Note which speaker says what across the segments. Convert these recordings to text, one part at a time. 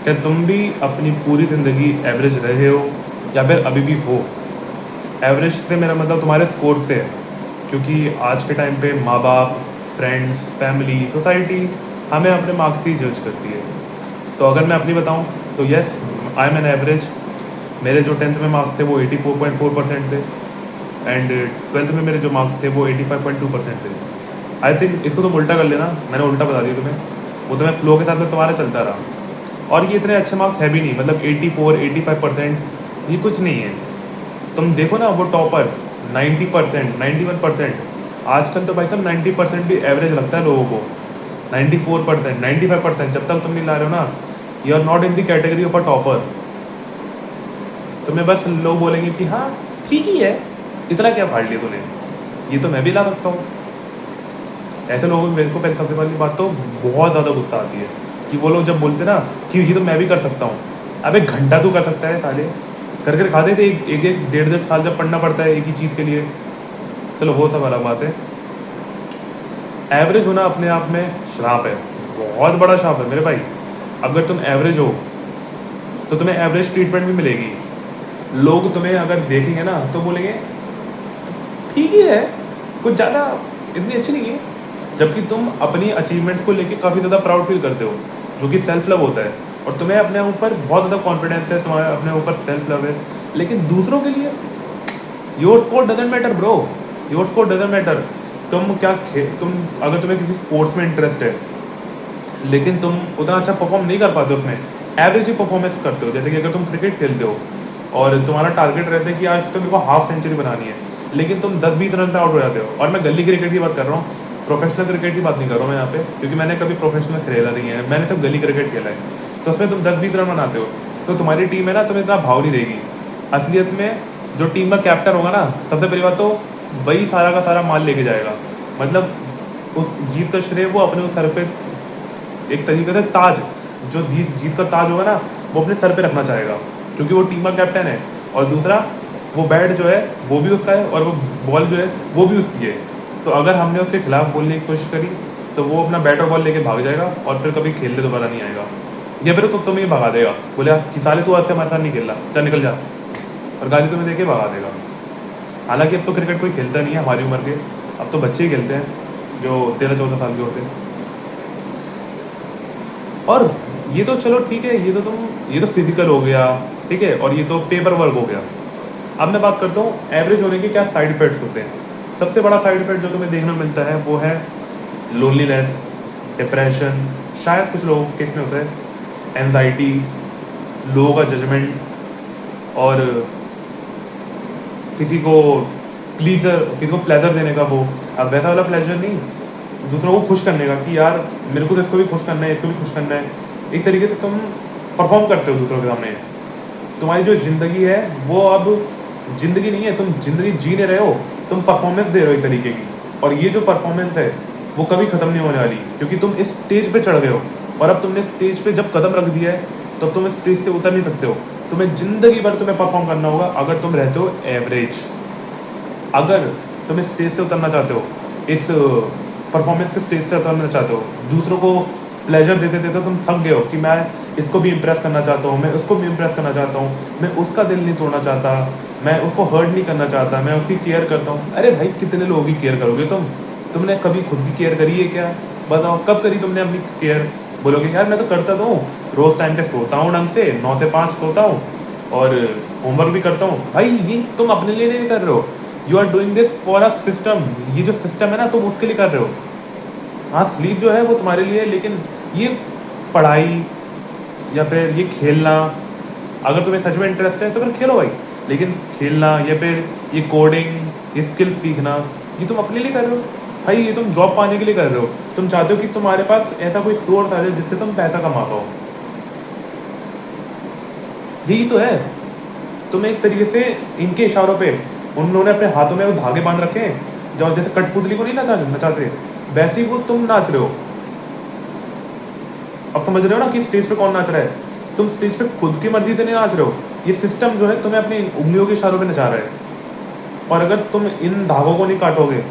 Speaker 1: क्या तुम भी अपनी पूरी ज़िंदगी एवरेज रहे हो या फिर अभी भी हो? एवरेज से मेरा मतलब तुम्हारे स्कोर से है, क्योंकि आज के टाइम पे माँ बाप, फ्रेंड्स, फैमिली, सोसाइटी हमें अपने मार्क्स से ही जज करती है। तो अगर मैं अपनी बताऊँ तो yes, I am an average. मेरे जो 10th में मार्क्स थे वो 84.4% थे, एंड 12th में मेरे जो मार्क्स थे वो 85.2% थे। आई थिंक इसको तुम उल्टा कर लेना, मैंने उल्टा बता दिया तुम्हें। वो तो मैं फ्लो के साथ में तुम्हारा चलता रहा, और ये इतने अच्छे मार्क्स है भी नहीं, मतलब 84 85% ये कुछ नहीं है। तुम देखो ना वो टॉपर 90%, 91%। आजकल तो भाई साहब 90% भी एवरेज लगता है लोगों को। 94%, 95%, जब तक तुम नहीं ला रहे हो ना, you are not in the category of a topper. तुम्हें बस लोग बोलेंगे कि हाँ ठीक ही है, इतना क्या फाड़ लिया तूने, ये तो मैं भी ला सकता हूँ। ऐसे लोगों को मेरे को पहले सबसे पहली बात तो बहुत ज़्यादा गुस्सा आती है कि वो लोग जब बोलते ना कि ये तो मैं भी कर सकता हूँ। अब एक घंटा तू कर सकता है साले, करके दिखा देते। एक एक डेढ़ डेढ़ साल जब पढ़ना पड़ता है एक ही चीज़ के लिए। चलो वो सब अलग बात है। एवरेज होना अपने आप में श्राप है, बहुत बड़ा श्राप है मेरे भाई। अगर तुम एवरेज हो तो तुम्हें एवरेज ट्रीटमेंट भी मिलेगी। लोग तुम्हें अगर देखेंगे ना तो बोलेंगे ठीक ही है, कुछ ज़्यादा इतनी अच्छी नहीं है। जबकि तुम अपनी अचीवमेंट्स को लेके काफ़ी ज़्यादा प्राउड फील करते हो, जो कि सेल्फ लव होता है, और तुम्हें अपने ऊपर बहुत ज़्यादा कॉन्फिडेंस है, तुम्हारे अपने ऊपर सेल्फ लव है। लेकिन दूसरों के लिए your score doesn't matter bro, your score doesn't matter. तुम अगर तुम्हें किसी स्पोर्ट्स में इंटरेस्ट है लेकिन तुम उतना अच्छा परफॉर्म नहीं कर पाते उसमें, एवरेज ही परफॉर्मेंस करते हो। जैसे कि अगर तुम क्रिकेट खेलते हो और तुम्हारा टारगेट रहता है कि आज तो मेरे को हाफ सेंचुरी बनानी है, लेकिन तुम 10-20 रन पे आउट हो जाते हो। और मैं गली क्रिकेट की बात कर रहा हूँ, प्रोफेशनल क्रिकेट की बात नहीं कर रहा हूँ मैं यहाँ पे, क्योंकि मैंने कभी प्रोफेशनल खेला नहीं है, मैंने सिर्फ गली क्रिकेट खेला है। तो उसमें तुम 10-20 रन बनाते हो तो तुम्हारी टीम है ना तुम्हें इतना भाव नहीं देगी। असलियत में जो टीम का कैप्टन होगा ना, सबसे पहली बात तो वही सारा का सारा माल लेके जाएगा। मतलब उस जीत का श्रेय वो अपने उस सर पे, एक तरीके से ताज, जो जीत जीत का ताज होगा ना वो अपने सर पे रखना चाहेगा, क्योंकि वो टीम का कैप्टन है। और दूसरा, वो बैट जो है वो भी उसका है और वो बॉल जो है वो भी उसकी है। तो अगर हमने उसके खिलाफ बोलने की कोशिश करी तो वो अपना बैट और बॉल लेके भाग जाएगा और फिर कभी खेलने दोबारा नहीं आएगा। या फिर तो तुम्हें भगा देगा, बोले कि साले तू आज से हमारे साथ नहीं खेल रहा, चल निकल जा, और गाली तुम्हें देके भगा देगा। हालांकि अब तो क्रिकेट कोई खेलता नहीं है हमारी उम्र के, अब तो बच्चे ही खेलते हैं जो 13-14 साल के होते हैं। और ये तो चलो ठीक है, ये तो फिजिकल हो गया, ठीक है, और ये तो पेपर वर्क हो गया। अब मैं बात करता हूँ एवरेज होने के क्या साइड इफेक्ट्स होते हैं। सबसे बड़ा साइड इफेक्ट जो तुम्हें देखने को मिलता है वो है लोनलीनेस, डिप्रेशन, शायद कुछ लोगों के इसमें होता है एनजाइटी, लोगों का जजमेंट, और किसी को किसी को प्लेजर देने का वो, अब वैसा वाला प्लेजर नहीं, दूसरों को खुश करने का कि यार मेरे को तो इसको भी खुश करना है, इसको भी खुश करना है। एक तरीके से तुम परफॉर्म करते हो दूसरों के सामने। तुम्हारी जो ज़िंदगी है वो अब ज़िंदगी नहीं है, तुम ज़िंदगी जी नहीं रहे हो, तुम परफॉर्मेंस दे रहे हो एक तरीके की। और ये जो परफॉर्मेंस है वो कभी ख़त्म नहीं होने वाली, क्योंकि तुम इस स्टेज पे चढ़ गए हो, और अब तुमने स्टेज पे जब कदम रख दिया है तो तुम इस स्टेज से उतर नहीं सकते हो। तुम्हें ज़िंदगी भर तुम्हें परफॉर्म करना होगा अगर तुम रहते हो एवरेज। अगर तुम इस स्टेज से उतरना चाहते हो, इस परफॉर्मेंस के स्टेज से उतरना चाहते हो, दूसरों को प्लेजर देते देते तुम थक गए हो कि मैं इसको भी इम्प्रेस करना चाहता हूँ, मैं उसको भी इम्प्रेस करना चाहता हूँ, मैं उसका दिल नहीं तोड़ना चाहता, मैं उसको हर्ट नहीं करना चाहता, मैं उसकी केयर करता हूँ। अरे भाई कितने लोगों की केयर करोगे तुमने कभी खुद की केयर करी है क्या? बताओ कब करी तुमने अपनी केयर? बोलोगे यार मैं तो करता तो हूँ, रोज़ टाइम पे सोता हूँ, ढंग से 9 से 5 सोता हूँ, और होमवर्क भी करता हूँ। भाई ये तुम अपने लिए नहीं कर रहे हो, you are doing this for a system. ये जो सिस्टम है ना तुम उसके लिए कर रहे हो। हाँ स्लीप जो है वो तुम्हारे लिए है, लेकिन ये पढ़ाई या फिर ये खेलना, अगर तुम्हें सच में इंटरेस्ट है तो फिर खेलो भाई, लेकिन खेलना या फिर ये कोडिंग, ये स्किल सीखना, ये तुम अपने लिए कर रहे हो भाई, ये तुम जॉब पाने के लिए कर रहे हो। तुम चाहते हो कि तुम्हारे पास ऐसा कोई सोर्स आ जाए जिससे तुम पैसा कमा पाओ। यही तो है। तुम एक तरीके से इनके इशारों पे, उन्होंने अपने हाथों में वो धागे बांध रखे हैं, जो जैसे कठपुतली को नहीं नचाते, वैसे ही वो तुम नाच रहे हो। अब समझ रहे हो ना कि स्टेज पे कौन नाच रहा है? तुम स्टेज पे खुद की मर्जी से नहीं नाच रहे हो, ये सिस्टम जो है तुम्हें अपनी उंगलियों के इशारों पे नचा रहा है। और अगर तुम इन धागों को नहीं काटोगे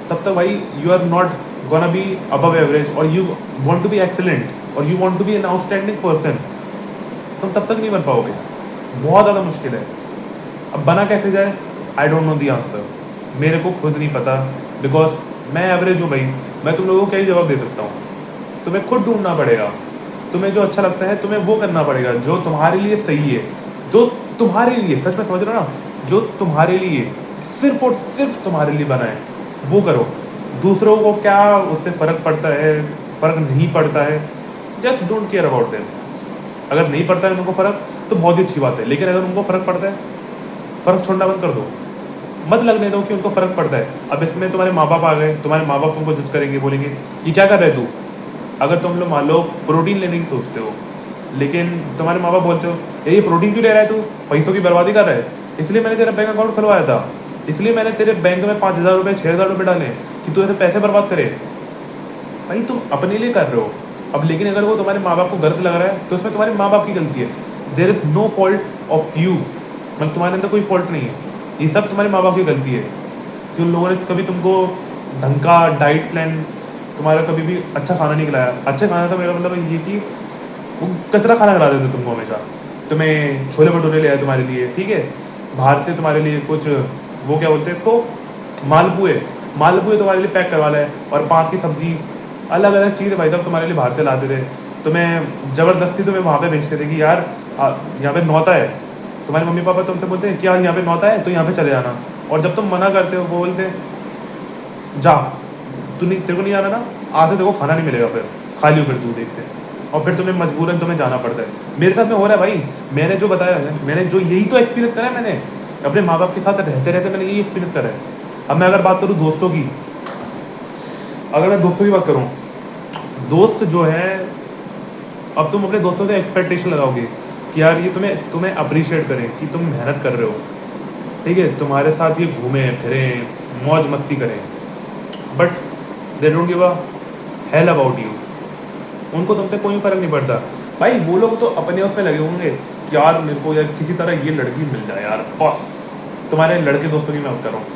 Speaker 1: तब तक भाई you are not gonna be above average, और you want to be excellent, और you want to be an outstanding person. तुम तब तक नहीं बन पाओगे, बहुत ज़्यादा मुश्किल है। अब बना कैसे जाए, I don't know the answer, मेरे को खुद नहीं पता, बिकॉज मैं एवरेज हूँ भाई। मैं तुम लोगों को क्या ही जवाब दे सकता हूँ, तुम्हें खुद ढूंढना पड़ेगा। तुम्हें जो अच्छा लगता है तुम्हें वो करना पड़ेगा, जो तुम्हारे लिए सही है, जो तुम्हारे लिए सच में, समझ रहे हो ना, जो तुम्हारे लिए सिर्फ और सिर्फ तुम्हारे लिए बना है वो करो। दूसरों को क्या उससे फ़र्क पड़ता है, फ़र्क नहीं पड़ता है, just don't care about them. अगर नहीं पड़ता है उनको फ़र्क तो बहुत ही अच्छी बात है, लेकिन अगर उनको फ़र्क पड़ता है, फ़र्क छोड़ना बंद कर दो, मत लगने दो कि उनको फ़र्क पड़ता है। अब इसमें तुम्हारे माँ बाप आ गए, तुम्हारे माँ बाप तुमको जज करेंगे, बोलेंगे ये क्या कर रहे तू। अगर तुम लोग मान लो प्रोटीन लेने की सोचते हो, लेकिन तुम्हारे माँ बाप बोलते हो ये प्रोटीन क्यों ले रहा है तू, पैसों की बर्बादी कर रहा है, इसलिए मैंने तेरा बैंक अकाउंट खुलवाया था, इसलिए मैंने तेरे बैंक में 5,000 रुपये 6,000 रुपये डाले कि तू ऐसे पैसे बर्बाद करे। भाई तुम अपने लिए कर रहे हो। अब लेकिन अगर वो तुम्हारे माँ बाप को गलत लग रहा है तो उसमें तुम्हारे माँ बाप की गलती है। There is no fault of you, मतलब तुम्हारे अंदर कोई फॉल्ट नहीं है, ये सब तुम्हारे माँ बाप की गलती है कि उन लोगों ने कभी तुमको ढंग का डाइट प्लान, तुम्हारा कभी भी अच्छा खाना नहीं खिलाया। अच्छे खाना था मेरा मतलब ये कि वो कचरा खाना खिला देते तुमको हमेशा। तुम्हें छोले भटूरे ले आए तुम्हारे लिए, ठीक है, बाहर से तुम्हारे लिए कुछ वो क्या बोलते हैं इसको, मालपुए, मालपुए तुम्हारे लिए पैक करवा लाए, और पाँच की सब्जी, अलग अलग चीज़ें भाई साहब तुम्हारे लिए बाहर से लाते थे। तुम्हें ज़बरदस्ती तुम्हें वहाँ पे भेजते थे कि यार यहाँ पे नौता है, तुम्हारे मम्मी पापा तुमसे बोलते हैं कि यार यहाँ पे नौता है तो यहाँ पे चले जाना, और जब तुम मना करते हो वो बोलते हैं जा, तू नहीं, तेरे को नहीं जाना ना, आते देखो खाना नहीं मिलेगा, फिर खाली हो, फिर तू देखते, और फिर तुम्हें मजबूरन तुम्हें जाना पड़ता है। मेरे साथ में हो रहा है भाई, मैंने जो बताया है, मैंने जो यही तो एक्सपीरियंस करा है, मैंने अपने माँ बाप के साथ रहते रहते मैंने यही एक्सपीरियंस करा है। अब मैं अगर बात करूँ दोस्तों की, अगर मैं दोस्तों की बात करूँ, दोस्त जो है, अब तुम अपने दोस्तों से एक्सपेक्टेशन लगाओगे कि यार ये तुम्हें अप्रिशिएट करें कि तुम मेहनत कर रहे हो, ठीक है, तुम्हारे साथ ये घूमें फिरें मौज मस्ती करें, but they don't give a hello about you. उनको तुमसे कोई फ़र्क नहीं पड़ता भाई। वो लोग तो अपने उसमें लगे होंगे कि यार मेरे को यार किसी तरह ये लड़की मिल जाए यार, बस। तुम्हारे लड़के दोस्तों की मैं बात कर रहा हूँ,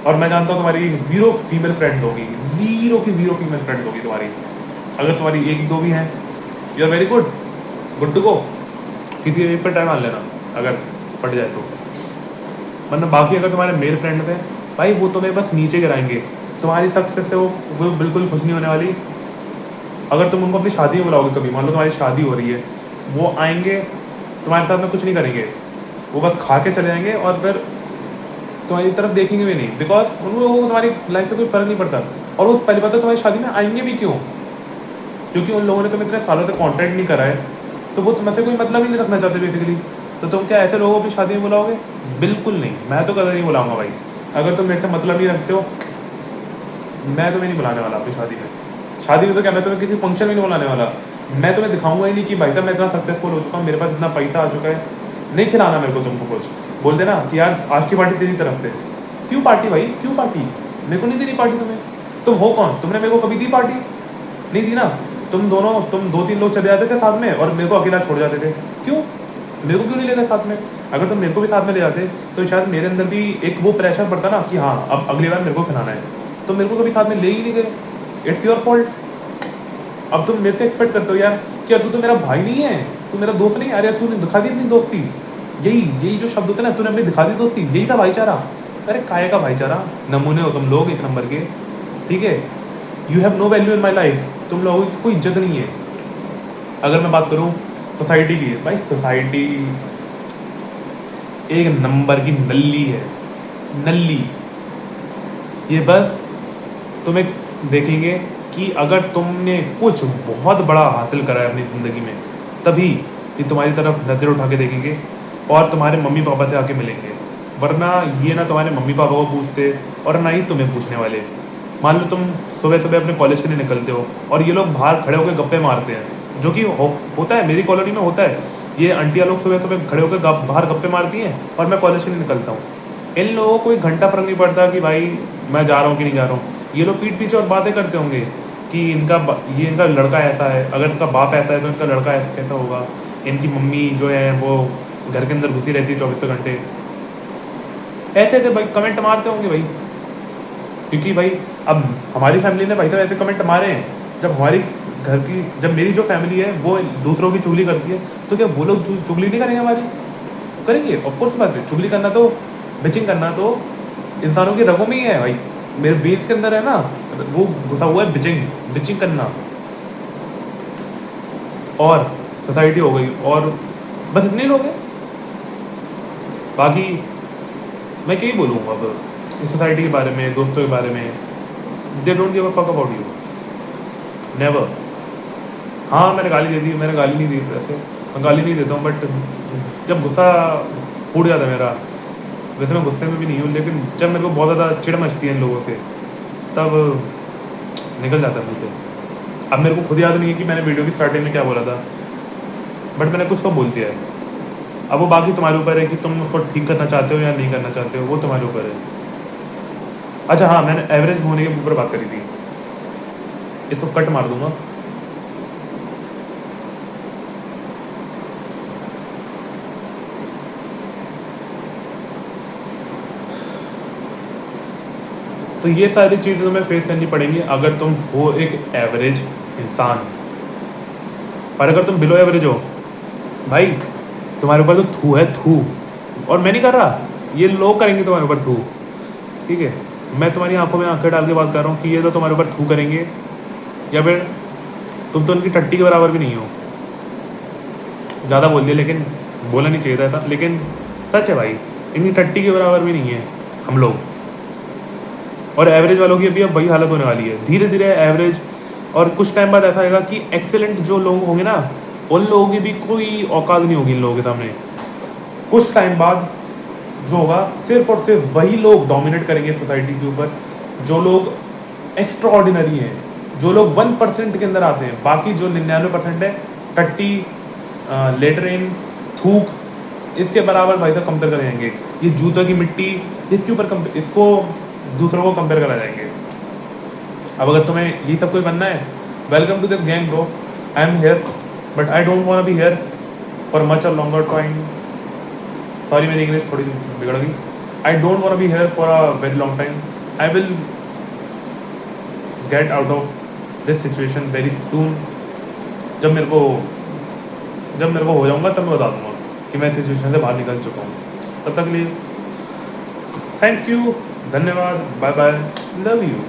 Speaker 1: और मैं जानता हूँ तुम्हारी 0 फीमेल फ्रेंड्स होगी, 0 की 0 फीमेल फ्रेंड्स होगी तुम्हारी। अगर तुम्हारी 1-2 भी हैं, you are very good, good to go, किसी एक पर टाइम मान लेना अगर पड़ जाए तो। वरना बाकी अगर तुम्हारे मेल फ्रेंड हैं भाई, वो तुम्हें बस नीचे गिराएंगे, तुम्हारी सक्सेस से वो बिल्कुल खुश नहीं होने वाली। अगर तुम उनको अपनी शादी में बुलाओगे, कभी मान लो तुम्हारी शादी हो रही है, वो आएंगे तुम्हारे साथ में कुछ नहीं करेंगे, वो बस खा के चले जाएंगे, और फिर तुम्हारी तरफ देखेंगे भी नहीं, बिकॉज उनको तुम्हारी लाइफ से कोई फ़र्क नहीं पड़ता। और वो पहली बात तो तुम्हारी शादी में आएंगे भी क्यों, क्योंकि उन लोगों ने तुम्हें इतने सालों से कॉन्टैक्ट नहीं करा है, तो वो तुमसे कोई मतलब ही नहीं रखना चाहते बेसिकली। तो तुम क्या ऐसे लोगों को अपनी शादी में बुलाओगे? बिल्कुल नहीं, मैं तो कभी नहीं बुलाऊंगा भाई। अगर तुम मेरे से मतलब ही रखते हो, मैं तुम्हें नहीं बुलाने वाला अपनी शादी में। शादी में तो क्या, मैं तुम्हें किसी फंक्शन में नहीं बुलाने वाला। मैं तुम्हें दिखाऊंगा ही नहीं कि भाई साहब मैं इतना सक्सेसफुल हो चुका हूँ, मेरे पास इतना पैसा आ चुका है। नहीं खिलाना मेरे को तुमको कुछ, बोल देना कि यार आज की पार्टी तेरी तरफ से। क्यों पार्टी भाई, क्यों पार्टी? मेरे को नहीं देनी पार्टी तुम्हें। तुम हो कौन? तुमने मेरे को कभी दी पार्टी? नहीं दी ना। तुम 2-3 लोग चले जाते थे साथ में और मेरे को अकेला छोड़ जाते थे। क्यों? मेरे को क्यों नहीं लेते साथ में? अगर तुम मेरे को भी साथ में ले जाते तो शायद मेरे अंदर भी एक वो प्रेशर पड़ता ना कि हाँ अब अगली बार मेरे को खिलाना है। तो मेरे को कभी साथ में ले ही नहीं गए, इट्स योर फॉल्ट। अब तुम मेरे से एक्सपेक्ट करते हो यार क्या तू तो मेरा भाई नहीं है, तू मेरा दोस्त नहीं है? अरे तूने दिखा दी अपनी दोस्ती, यही जो शब्द होते हैं ना, तूने अपनी दिखा दी दोस्ती, यही था भाईचारा। अरे काय का भाईचारा? नमूने हो तुम लोग एक नंबर के, ठीक है। You have no value in my life, तुम लोगों की कोई इज्जत नहीं है। अगर मैं बात करूँ सोसाइटी की, भाई सोसाइटी एक नंबर की नल्ली है, नल्ली। ये बस तुम्हें देखेंगे कि अगर तुमने कुछ बहुत बड़ा हासिल करा है अपनी ज़िंदगी में, तभी ये तुम्हारी तरफ नज़र उठा के देखेंगे और तुम्हारे मम्मी पापा से आके मिलेंगे। वरना ये ना तुम्हारे मम्मी पापा को पूछते और ना ही तुम्हें पूछने वाले। मान लो तुम सुबह सुबह अपने कॉलेज के लिए निकलते हो और ये लोग बाहर खड़े होकर गप्पे मारते हैं, जो कि होता है, मेरी कॉलोनी में होता है। ये आंटियाँ लोग सुबह सुबह खड़े होकर बाहर गप्पे मारती हैं और मैं कॉलेज के लिए निकलता हूँ। इन लोगों को 1 घंटा फ़र्क नहीं पड़ता कि भाई मैं जा रहा हूँ कि नहीं जा रहा हूँ। ये लोग पीठ पीछे और बातें करते होंगे कि इनका लड़का ऐसा है, अगर इसका बाप ऐसा है तो इनका लड़का ऐसा कैसा होगा, इनकी मम्मी जो है वो घर के अंदर घुसी रहती है 24 घंटे। ऐसे ऐसे भाई कमेंट मारते होंगे भाई, क्योंकि भाई अब हमारी फैमिली ने भाई साहब ऐसे कमेंट मारे हैं जब हमारी घर की, जब मेरी जो फैमिली है वो दूसरों की चुगली करती है, तो क्या वो लोग चुगली नहीं करेंगे हमारी? करेंगे, ऑफ कोर्स बात है। चुगली करना तो, बिचिंग करना तो इंसानों की रगों में ही है भाई, मेरे वेन्स के अंदर है ना, वो घुसा हुआ है, बिचिंग बिचिंग करना। और सोसाइटी हो गई, और बस इतने लोग हैं। बाकी मैं क्या ही बोलूँ अब इस सोसाइटी के बारे में, दोस्तों के बारे में। They don't give a fuck about you, never. हाँ मैंने गाली दे दी, मैंने गाली नहीं दी वैसे, मैं गाली नहीं देता हूँ, बट जब गुस्सा फूट जाता है मेरा, वैसे मैं गुस्से में भी नहीं हूँ, लेकिन जब मेरे को बहुत ज़्यादा चिढ़ मचती है इन लोगों से, तब निकल जाता है मुझसे। अब मेरे को खुद याद नहीं है कि मैंने वीडियो की स्टार्टिंग में क्या बोला था, बट मैंने कुछ तो बोल दिया है। अब वो बाकी तुम्हारे ऊपर है कि तुम उसको ठीक करना चाहते हो या नहीं करना चाहते हो, वो तुम्हारे ऊपर है। अच्छा हाँ, मैंने एवरेज होने के ऊपर बात करी थी, इसको कट मार दूंगा। तो ये सारी चीज़ें तुम्हें फेस करनी पड़ेंगी अगर तुम हो एक एवरेज इंसान। पर अगर तुम बिलो एवरेज हो भाई, तुम्हारे ऊपर तो थू है, थू। और मैं नहीं कर रहा, ये लोग करेंगे तुम्हारे ऊपर थू, ठीक है? मैं तुम्हारी आंखों में आंखें डाल के बात कर रहा हूँ कि ये तो तुम्हारे ऊपर थू करेंगे, या फिर तुम तो उनकी टट्टी के बराबर भी नहीं हो। ज़्यादा बोल दिया, लेकिन बोलना नहीं चाहिए था ऐसा, लेकिन सच है भाई, इनकी टट्टी के बराबर भी नहीं है हम लोग। और एवरेज वालों की अभी अब वही हालत होने वाली है, धीरे धीरे एवरेज। और कुछ टाइम बाद ऐसा आएगा कि एक्सेलेंट जो लोग होंगे ना, उन लोगों की भी कोई औकात नहीं होगी इन लोगों के सामने। कुछ टाइम बाद जो होगा, सिर्फ और सिर्फ वही लोग डोमिनेट करेंगे सोसाइटी के ऊपर, जो लोग एक्स्ट्रा ऑर्डिनरी हैं, जो लोग 1% के अंदर आते हैं। बाकी जो 99% है, टट्टी, लेटरिन, थूक, इसके बराबर भाई साहब कंपेयर करे जाएंगे। ये जूतों की मिट्टी, इसके ऊपर इसको दूसरों को कंपेयर करा जाएंगे। अब अगर तुम्हें ये सब कुछ बनना है, welcome to this gang bro, I am here, but I don't want be here for much और लॉन्गर टाइम। सॉरी मेरी इंग्लिश थोड़ी बिगड़ गई। I don't want be here for a very long time. I will get out of this situation very soon. जब मेरे को हो जाऊंगा तब मैं बता दूंगा कि मैं इस सिचुएशन से बाहर निकल चुका हूँ। तब तक लिए थैंक यू, धन्यवाद, बाय बाय, लव यू।